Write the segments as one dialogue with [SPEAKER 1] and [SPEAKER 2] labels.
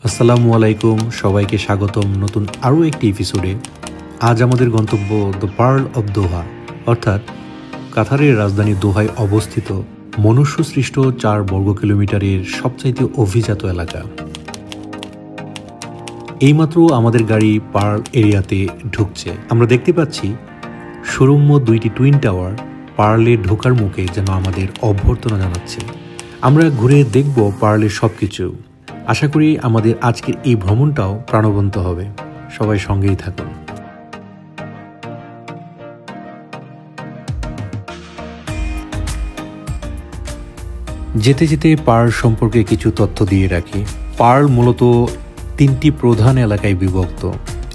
[SPEAKER 1] আসসালামু আলাইকুম, সবাইকে স্বাগতম নতুন আরও একটি এপিসোডে। আজ আমাদের গন্তব্য দ্য পার্ল অব দোহা, অর্থাৎ কাতারের রাজধানী দোহায় অবস্থিত মনুষ্য সৃষ্ট 4 বর্গ কিলোমিটারের সবচাইতে অভিজাত এলাকা। এইমাত্র আমাদের গাড়ি পার্ল এরিয়াতে ঢুকছে। আমরা দেখতে পাচ্ছি সুরম্য 2টি টুইন টাওয়ার পার্লে ঢোকার মুখে যেন আমাদের অভ্যর্থনা জানাচ্ছে। আমরা ঘুরে দেখব পার্লের সব কিছু। আশা করি আমাদের আজকের এই ভ্রমণটাও প্রাণবন্ত হবে। সবাই সঙ্গেই থাকুন। যেতে যেতে পার্ল সম্পর্কে কিছু তথ্য দিয়ে রাখি। পার্ল মূলত 3টি প্রধান এলাকায় বিভক্ত: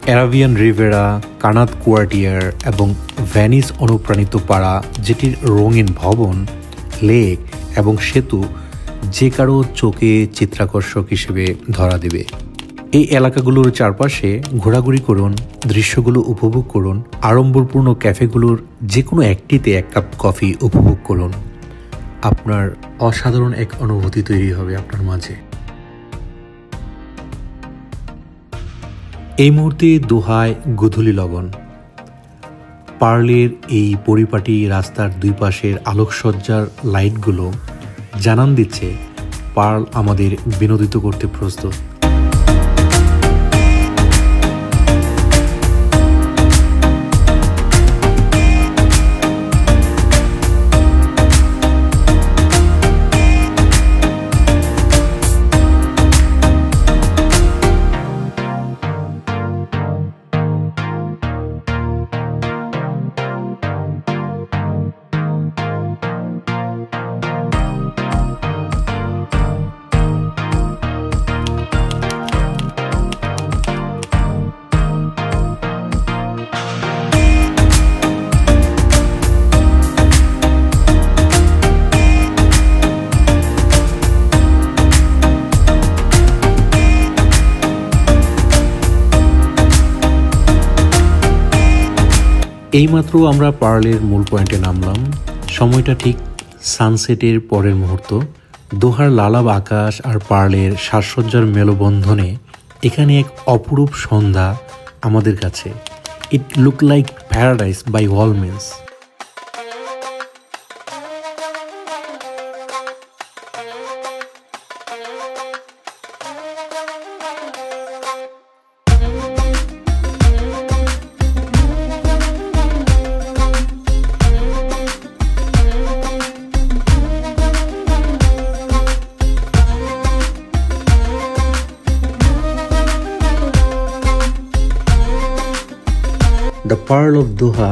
[SPEAKER 1] অ্যারাবিয়ান রিভেরা, কানাত কোয়ার্টিয়ার এবং ভ্যানিস অনুপ্রাণিত পাড়া, যেটির রঙিন ভবন, লেক এবং সেতু যে কারো চোখে চিত্রাকর্ষক হিসেবে ধরা দেবে। এই এলাকাগুলোর চারপাশে ঘোরাঘুরি করুন, দৃশ্যগুলো উপভোগ করুন, আড়ম্বরপূর্ণ ক্যাফেগুলোর যে কোনো একটিতে 1 কাপ কফি উপভোগ করুন। আপনার অসাধারণ এক অনুভূতি তৈরি হবে আপনার মাঝে। এই মুহূর্তে দোহায় গোধূলি লগন। পার্লের এই পরিপাটি রাস্তার দুই পাশের আলোকসজ্জার লাইটগুলো জানান দিচ্ছে পার্ল আমাদের বিনোদিত করতে প্রস্তুত। এইমাত্র আমরা পার্লের মূল পয়েন্টে নামলাম। সময়টা ঠিক সানসেটের পরের মুহূর্ত। দোহার লালাব আকাশ আর পার্লের সাজসজ্জার মেলবন্ধনে এখানে এক অপরূপ সন্ধ্যা আমাদের কাছে। It look like paradise by all means. The pearl of Doha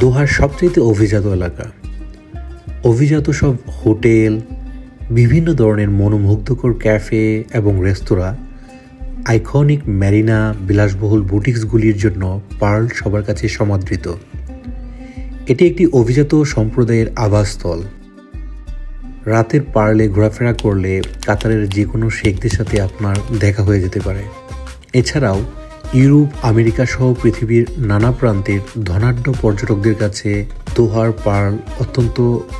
[SPEAKER 1] দোহার সবচেয়ে অভিজাত এলাকা। অভিজাত সব হোটেল, বিভিন্ন ধরনের মনোমুগ্ধকর ক্যাফে এবং রেস্তোরাঁ, আইকনিক ম্যারিনা, বিলাসবহুল বুটিক্সগুলির জন্য পার্ল সবার কাছে সমাদৃত। এটি একটি অভিজাত সম্প্রদায়ের আবাসস্থল। রাতের পার্লে ঘোরাফেরা করলে কাতারের যে কোনো শেখদের সাথে আপনার দেখা হয়ে যেতে পারে। এছাড়াও ইউরোপ, আমেরিকা সহ পৃথিবীর নানা প্রান্তের ধনাঢ্য পর্যটকদের কাছে দোহার পার্ল অত্যন্ত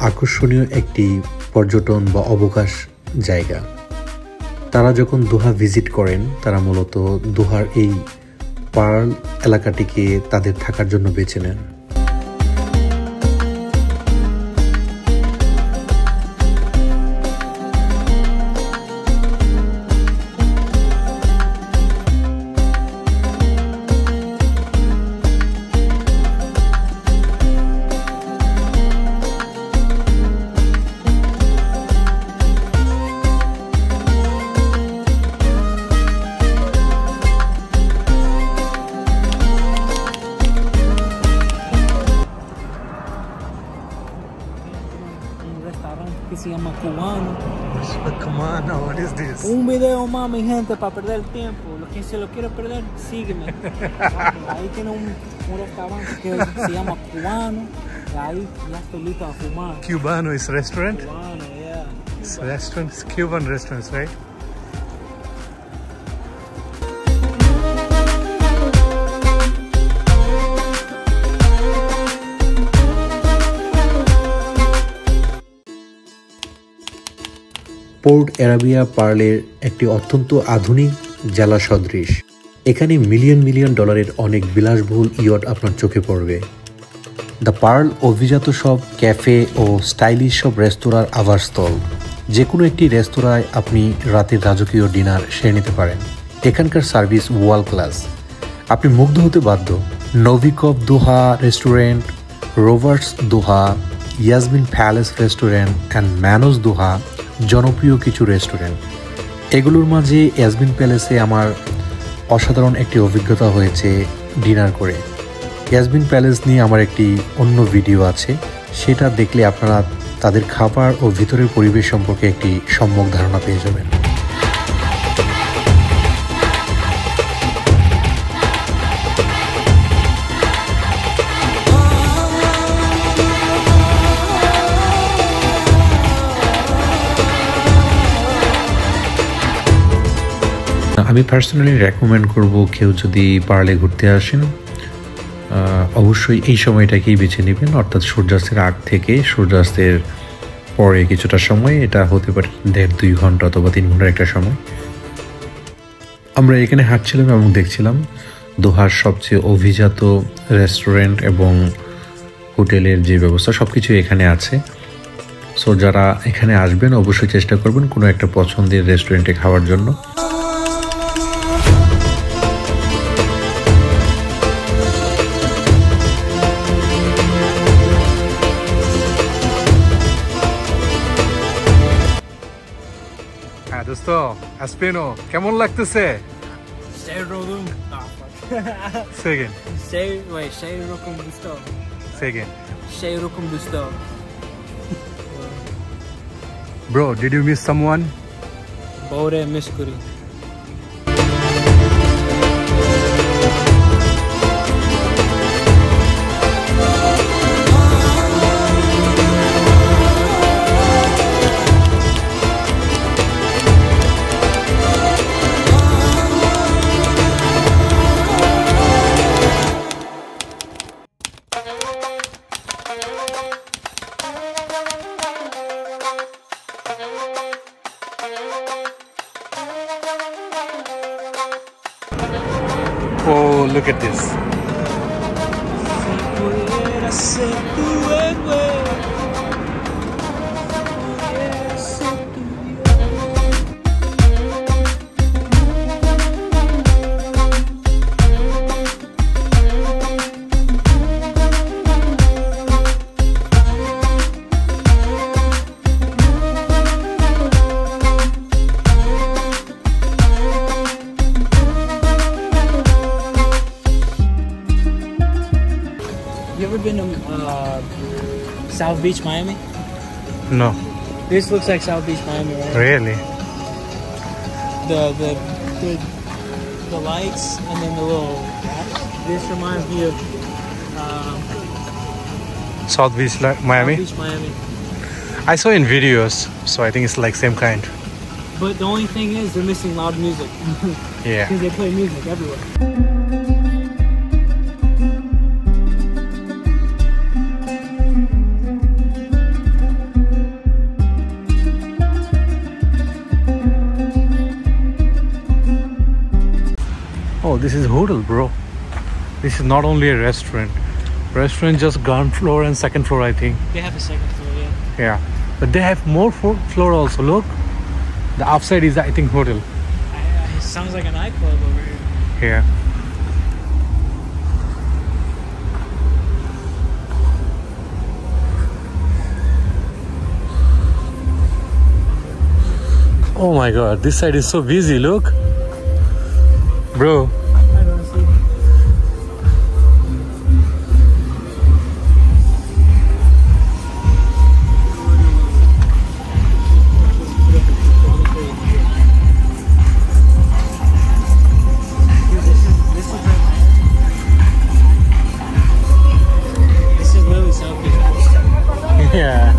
[SPEAKER 1] আকর্ষণীয় একটি পর্যটন বা অবকাশ জায়গা। তারা যখন দোহা ভিজিট করেন, তারা মূলত দোহার এই পার্ল এলাকাটিকে তাদের থাকার জন্য বেছে নেন।
[SPEAKER 2] Que se llama Cubano.
[SPEAKER 3] Cubano, what is this?
[SPEAKER 2] Un video más, mi gente, para perder el tiempo. Que se lo quiere perder, sígueme. Ahí tiene un restaurante que se llama Cubano. Y ahí ya estoy listo a fumar.
[SPEAKER 3] Cubano is restaurant?
[SPEAKER 2] Cubano, yeah.
[SPEAKER 3] It's restaurants, Cuban restaurants, right?
[SPEAKER 1] Porto Arabia পার্লের একটি অত্যন্ত আধুনিক জেলা সদৃশ। এখানে million million ডলারের অনেক বিলাসবহুল ইয়ট আপনার চোখে পড়বে। দ্য পার্ল অভিজাত সব ক্যাফে ও স্টাইলিশ সব রেস্তোরাঁর আবাসস্থল। যে কোনো একটি রেস্তোরাঁয় আপনি রাতের রাজকীয় ডিনার সেরে নিতে পারেন। এখানকার সার্ভিস ওয়ার্ল্ড ক্লাস, আপনি মুগ্ধ হতে বাধ্য। Novikov Doha restaurant, Rovers Doha, Yasmin palace restaurant and Manos Doha জনপ্রিয় কিছু রেস্টুরেন্ট। এগুলোর মাঝে ইয়াসমিন প্যালেসে আমার অসাধারণ একটি অভিজ্ঞতা হয়েছে ডিনার করে। ইয়াসমিন প্যালেস নিয়ে আমার একটি অন্য ভিডিও আছে, সেটা দেখলে আপনারা তাদের খাবার ও ভিতরের পরিবেশ সম্পর্কে একটি সম্যক ধারণা পেয়ে যাবেন। আমি পার্সোনালি রেকমেন্ড করব, কেউ যদি পার্লে ঘুরতে আসেন অবশ্যই এই সময়টাকেই বেছে নেবেন, অর্থাৎ সূর্যাস্তের আগ থেকে সূর্যাস্তের পরে কিছুটা সময়। এটা হতে পারে 1.5-2 ঘন্টা অথবা 3 ঘন্টার একটা সময়। আমরা এখানে হাঁটছিলাম এবং দেখছিলাম দোহার সবচেয়ে অভিজাত রেস্টুরেন্ট এবং হোটেলের যে ব্যবস্থা সব কিছু এখানে আছে। সো যারা এখানে আসবেন অবশ্যই চেষ্টা করবেন কোনো একটা পছন্দের রেস্টুরেন্টে খাওয়ার জন্য।
[SPEAKER 3] দোস্ত আসপেনো কেমন লাগতেছে? Bro, did you miss someone?
[SPEAKER 2] Bore miss kuri.
[SPEAKER 3] Oh, look at this.
[SPEAKER 2] You ever been to South Beach, Miami?
[SPEAKER 3] No.
[SPEAKER 2] This looks like South Beach, Miami, right?
[SPEAKER 3] Really?
[SPEAKER 2] The lights and then the little. This reminds me of
[SPEAKER 3] South Beach, Miami?
[SPEAKER 2] South Beach, Miami.
[SPEAKER 3] I saw in videos, so I think it's like same kind.
[SPEAKER 2] But the only thing is they're missing loud music.
[SPEAKER 3] Yeah.
[SPEAKER 2] Because they play music everywhere.
[SPEAKER 3] Oh, this is hotel, bro. This is not only a restaurant. Restaurant just ground floor and second floor, I think.
[SPEAKER 2] They have a second floor, yeah.
[SPEAKER 3] Yeah, but they have more floor also. Look, the outside is, I think, hotel.
[SPEAKER 2] It sounds like a nightclub over here.
[SPEAKER 3] Yeah. Oh my God, this side is so busy. Look, bro.
[SPEAKER 2] I don't see. This is literally South Beach.
[SPEAKER 3] Yeah.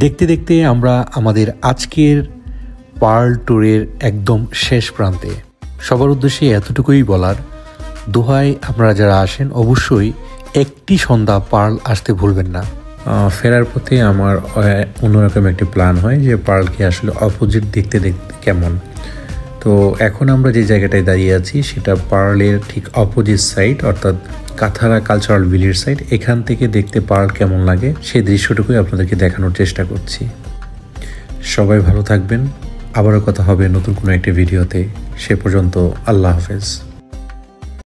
[SPEAKER 1] দেখতে দেখতে আমরা আমাদের আজকের pearl ট্যুরের একদম শেষ প্রান্তে। সবার উদ্দেশ্যে এতটুকুই বলার, দোহায় আপনারা যারা আসেন অবশ্যই একটি সন্ধ্যা পার্ল আসতে ভুলবেন না। ফেরার পথে আমার অন্যরকম একটি প্ল্যান হয় যে পার্লকে আসলে অপোজিট দেখতে কেমন। তো এখন আমরা যে জায়গাটায় দাঁড়িয়ে আছি সেটা পার্লের ঠিক অপোজিট সাইড, অর্থাৎ কাথারা কালচারাল ভিলেজ সাইড। এখান থেকে দেখতে পার্ল কেমন লাগে সেই দৃশ্যটুকুই আপনাদেরকে দেখানোর চেষ্টা করছি। সবাই ভালো থাকবেন, আবারও কথা হবে নতুন কোনো একটি ভিডিওতে। সে পর্যন্ত আল্লাহ হাফেজ।